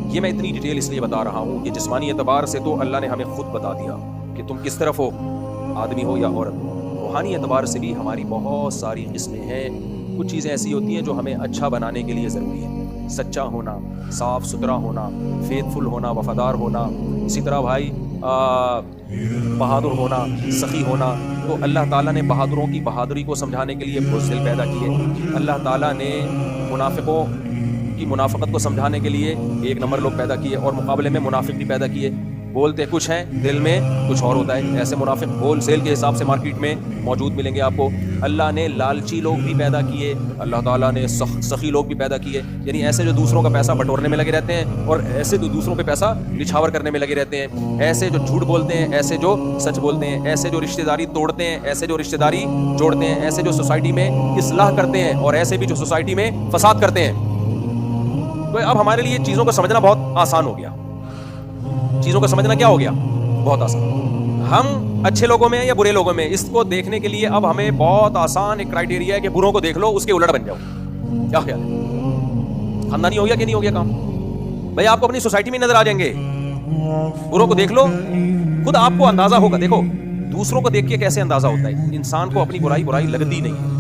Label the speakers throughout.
Speaker 1: یہ میں اتنی ڈیٹیل اس لیے بتا رہا ہوں کہ جسمانی اعتبار سے تو اللہ نے ہمیں خود بتا دیا کہ تم کس طرف ہو، آدمی ہو یا عورت ہو. روحانی اعتبار سے بھی ہماری بہت ساری قسمیں ہیں. کچھ چیزیں ایسی ہوتی ہیں جو ہمیں اچھا بنانے کے لیے ضروری ہے، سچا ہونا، صاف ستھرا ہونا، فیتھفل ہونا، وفادار ہونا. اسی طرح بھائی بہادر ہونا، سخی ہونا. تو اللہ تعالیٰ نے بہادروں کی بہادری کو سمجھانے کے لیے بزدل پیدا کیے. اللہ تعالیٰ نے منافقوں کی منافقت کو سمجھانے کے لیے ایک نمبر لوگ پیدا کیے، اور مقابلے میں منافق بھی پیدا کیے. بولتے کچھ ہیں، دل میں کچھ اور ہوتا ہے. ایسے منافق ہول سیل کے حساب سے مارکیٹ میں موجود ملیں گے آپ کو. اللہ نے لالچی لوگ بھی پیدا کیے، اللہ تعالیٰ نے سخی لوگ بھی پیدا کیے. یعنی ایسے جو دوسروں کا پیسہ بٹورنے میں لگے رہتے ہیں، اور ایسے جو دوسروں پہ پیسہ نچھاور کرنے میں لگے رہتے ہیں. ایسے جو جھوٹ بولتے ہیں، ایسے جو سچ بولتے ہیں. ایسے جو رشتہ داری توڑتے ہیں، ایسے جو رشتہ داری جوڑتے ہیں. ایسے جو سوسائٹی میں اصلاح کرتے ہیں، اور ایسے بھی جو سوسائٹی میں فساد کرتے ہیں. تو اب ہمارے لیے چیزوں کو سمجھنا بہت آسان ہو گیا. چیزوں کو سمجھنا کیا ہو گیا؟ بہت آسان. ہم اچھے لوگوں میں یا برے لوگوں میں، اس کو دیکھنے کے لیے اب ہمیں بہت آسان ایک کرائٹیریا ہے کہ بروں کو دیکھ لو، اس کے الٹ بن جاؤ. کیا خیال ہے؟ خاندانی ہو گیا کہ نہیں ہو گیا کام؟ بھائی آپ کو اپنی سوسائٹی میں نظر آ جائیں گے. بروں کو دیکھ لو، خود آپ کو اندازہ ہوگا. دیکھو دوسروں کو دیکھ کے کیسے اندازہ ہوتا ہے. انسان کو اپنی برائی لگتی نہیں.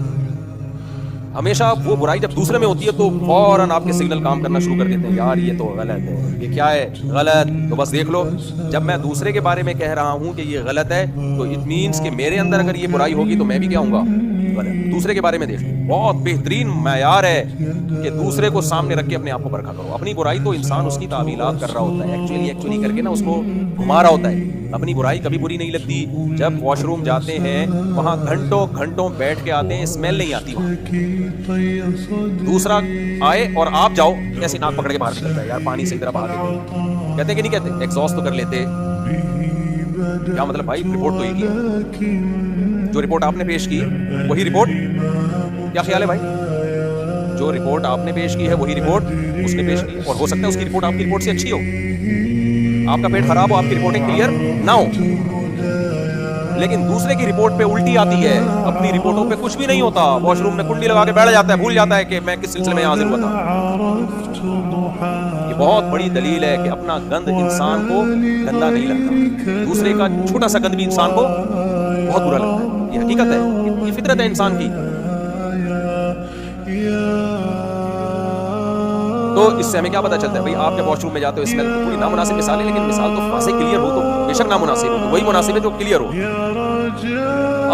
Speaker 1: ہمیشہ وہ برائی جب دوسرے میں ہوتی ہے تو فوراً آپ کے سگنل کام کرنا شروع کر دیتے ہیں. یار یہ تو غلط ہے، یہ کیا ہے؟ غلط. تو بس دیکھ لو، جب میں دوسرے کے بارے میں کہہ رہا ہوں کہ یہ غلط ہے، تو اٹ مینس کہ میرے اندر اگر یہ برائی ہوگی تو میں بھی کیا ہوں گا؟ غلط. دوسرے کے بارے میں دیکھ لو. بہت بہترین معیار ہے کہ دوسرے کو سامنے رکھ کے اپنے آپ کو پرکھا کرو. اپنی برائی تو انسان اس کی تعویلات کر رہا ہوتا ہے، ایکچولی کر کے نا اس کو گھما رہا ہوتا ہے. اپنی برائی کبھی بری نہیں لگتی. جب واش روم جاتے ہیں وہاں گھنٹوں بیٹھ کے آتے ہیں، اسمیل نہیں آتی وہاں. دوسرا آئے اور آپ جاؤ، ایسی ناک پکڑ کے باہر نکلتا ہے. یار پانی صحیح طرح بہا دیتے. کہتے کہ نہیں کہتے؟ ایگزاسٹ تو کر لیتے. کیا مطلب بھائی؟ رپورٹ تو یہ کی، جو رپورٹ آپ نے پیش کی وہی رپورٹ. کیا خیال ہے بھائی؟ جو رپورٹ آپ نے پیش کی ہے وہی رپورٹ اس نے پیش کی ہے. اور ہو سکتا ہے اس کی رپورٹ آپ کی رپورٹ سے اچھی ہو. آپ کا پیٹ خراب ہو، آپ کی رپورٹنگ کلیئر نہ ہو، لیکن دوسرے کی رپورٹ پہ الٹی آتی ہے. اپنی رپورٹوں پہ کچھ بھی نہیں ہوتا. واش روم میں کنڈی لگا کے بیٹھ جاتا ہے، بھول جاتا ہے کہ میں کس سلسلے میں حاضر ہوا تھا. یہ بہت بڑی دلیل ہے کہ اپنا گند انسان کو گندا نہیں لگتا. دوسرے کا چھوٹا سا گند بھی انسان کو بہت برا لگتا ہے. یہ حقیقت ہے، یہ فطرت ہے انسان کی. تو اس سے ہمیں کیا پتا چلتا ہے؟ بھائی آپ جب واش روم میں جاتے ہو، اسمیل تھوڑی نامناسب مثال ہے، لیکن مثال تو واضح کلیئر ہو تو بے شک نامناسب ہو. وہی مناسب ہے جو کلیئر ہو.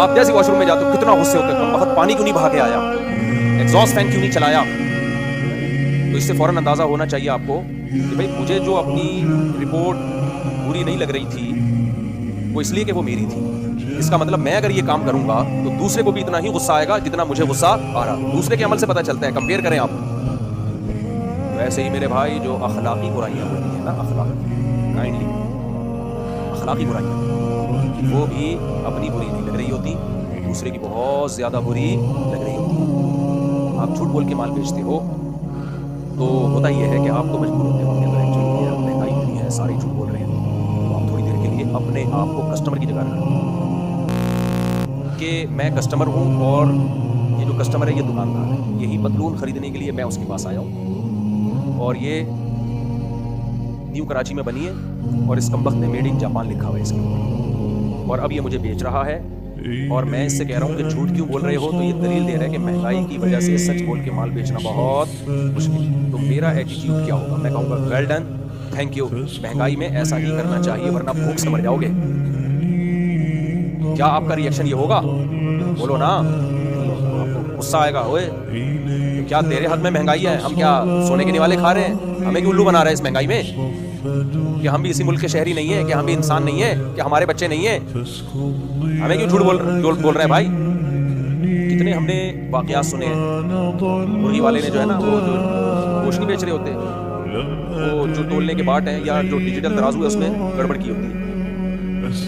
Speaker 1: آپ جیسے واش روم میں جاتے ہو کتنا غصے ہوتے ہیں، بہت پانی کیوں نہیں بہا کے آیا، ایگزاسٹ فین کیوں نہیں چلایا. تو اس سے فوراً اندازہ ہونا چاہیے آپ کو کہ بھائی مجھے جو اپنی رپورٹ بری نہیں لگ رہی تھی وہ اس لیے کہ وہ میری تھی. اس کا مطلب میں اگر یہ کام کروں گا تو دوسرے کو بھی اتنا ہی غصہ آئے گا جتنا مجھے غصہ آ رہا. دوسرے کے عمل سے پتہ چلتا ہے. کمپیئر کریں آپ. ویسے ہی میرے بھائی جو اخلاقی برائیاں ہوتی ہیں نا، اخلاقی برائیاں، وہ بھی اپنی بری نہیں لگ رہی ہوتی، دوسرے کی بہت زیادہ بری لگ رہی ہوتی. آپ جھوٹ بول کے مال بیچتے ہو تو ہوتا یہ ہے کہ آپ تو مجبور ہوتے ہو کہ مہنگائی اتنی ہے، سارے جھوٹ بول رہے ہیں، تو آپ تھوڑی دیر کے لیے اپنے آپ کو کسٹمر کی جگہ رکھیں کہ میں کسٹمر ہوں اور یہ جو کسٹمر ہے یہ دکاندار ہے. یہی پتلون خریدنے کے لیے میں اس کے پاس آیا ہوں، اور یہ نیو کراچی میں بنی ہے اور اس کمبخت نے میڈ ان جاپان لکھا ہوا ہے اس کے اوپر، اور اب یہ مجھے بیچ رہا ہے. اور میں اس سے کہہ رہا ہوں کہ جھوٹ کیوں بول رہے ہو؟ تو یہ دلیل دے رہا ہے کہ مہنگائی کی وجہ سے سچ بول کے مال بیچنا بہت مشکل ہے. تو میرا ایٹیٹیوڈ کیا ہوگا؟ میں کہوں گا ویل ڈن، تھینک یو. مہنگائی میں ایسا ہی کرنا چاہیے ورنہ بھوک سے مر جاؤ گے. کیا آپ کا ریئیکشن یہ ہوگا؟ بولو نا. غصہ آئے گا، اوئے کیا تیرے حد میں مہنگائی ہے؟ ہم کیا سونے کے نیوالے کھا رہے ہیں؟ ہمیں کیوں الو بنا رہے ہیں اس مہنگائی میں؟ کہ ہم بھی اسی ملک کے شہری نہیں ہیں؟ کہ ہم بھی انسان نہیں ہیں؟ کہ ہمارے بچے نہیں ہیں؟ ہمیں کیوں جھوٹ بول رہے ہیں بھائی؟ کتنے ہم نے واقعات سنے ہیں. مرغی والے نے جو ہے نا، وہ جو گوشت نہیں بیچ رہے ہوتے، وہ جو تولنے کے باٹ ہیں یا جو ڈیجیٹل ترازو ہے اس میں گڑبڑ کی ہوتی ہے.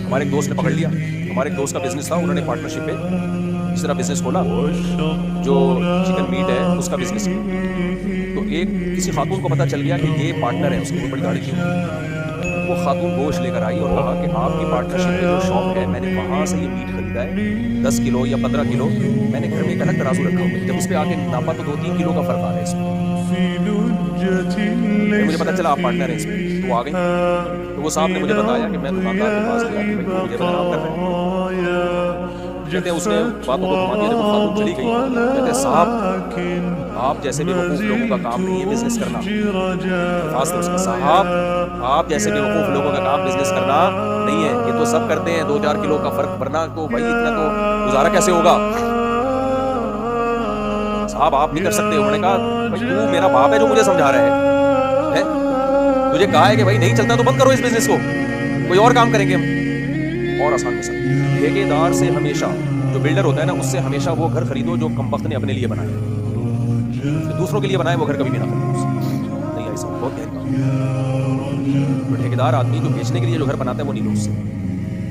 Speaker 1: ہمارے ایک دوست نے پکڑ لیا. ہمارے ایک دوست کا بزنس تھا، انہوں نے پارٹنرشپ پہ اس طرح بزنس کھولا، جو چکن میٹ ہے اس کا بزنس. تو ایک کسی خاتون کو پتہ چل گیا کہ یہ پارٹنر ہے اس کی، بہت بڑی گاڑی تھی. وہ خاتون گوشت لے کر آئی اور کہا کہ آپ کی پارٹنرشپ میں جو شاپ ہے، میں نے وہاں سے یہ میٹ خریدا ہے 10 کلو یا 15 کلو. میں نے گھر میں ایک الگ ترازو رکھا ہوا ہے، جب اس پہ آ کے ناپا تو 2-3 کلو کا فرق آ رہا ہے اس میں. مجھے پتا چلا آپ پارٹنر ہیں اس میں، تو آ گئی. تو وہ صاحب نے مجھے بتایا کہ میں دکاندار کے پاس گیا کہ بھائی مجھے بدنام کر رہے ہیں. کہتے ہیں اس نے باتوں کو گھما دیا. جب وہ خاتون چلی گئی کہتے ہیں صاحب آپ جیسے بے وقوف لوگوں کا کام نہیں ہے بزنس کرنا. الفاظ تھے اس کے، صاحب آپ جیسے بے وقوف لوگوں کا کام بزنس کرنا نہیں ہے. یہ تو سب کرتے ہیں 2-4 کلو کا فرق، ورنہ تو بھائی اتنا تو گزارا کیسے ہوگا. صاحب آپ نہیں کر سکتے. انہوں نے کہا بھائی تو میرا باپ ہے جو مجھے سمجھا رہا ہے، تجھے کہا ہے کہ بھائی نہیں چلتا تو بند کرو اس بزنس کو، کوئی اور کام کریں گے ہم. اور آسان میں سمجھ، ٹھیکیدار سے ہمیشہ، جو بلڈر ہوتا ہے نا، اس سے ہمیشہ وہ گھر خریدو جو کمبخت نے اپنے لیے بنایا. دوسروں کے لیے بنائے وہ گھر کبھی بھی نہ خریدو. نہیں آئی سمجھ، بہت گہری بات. تو ٹھیکیدار آدمی جو بیچنے کے لیے جو گھر بناتا ہے وہ نہیں لو.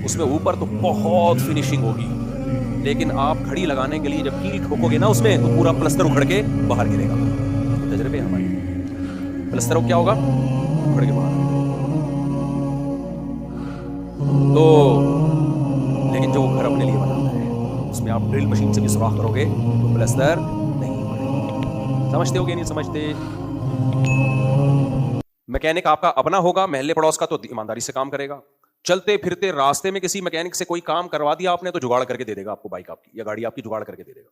Speaker 1: اس میں اوپر تو بہت فنیشنگ ہوگی، لیکن آپ کھڑی لگانے کے لیے جب کیل ٹھوکو گے نا اس میں، تو پورا پلستر اکھڑ کے باہر گرے گا. تجربے ہمارے، پلستر کیا ہوگا، اکھڑ کے باہر. تو لیکن جو گھر اپنے لیے بناتا ہے اس میں آپ ڈرل مشین سے بھی سوراخ کرو گے تو پلستر نہیں پڑے. سمجھتے ہو گے نہیں سمجھتے؟ میکینک آپ کا اپنا ہوگا، محلے پڑوس کا تو ایمانداری سے کام کرے گا. چلتے پھرتے راستے میں کسی میکینک سے کوئی کام کروا دیا آپ نے تو جگاڑ کر کے دے دے گا آپ کو، بائک آپ کی یا گاڑی آپ کی جگاڑ کر کے دے دے گا.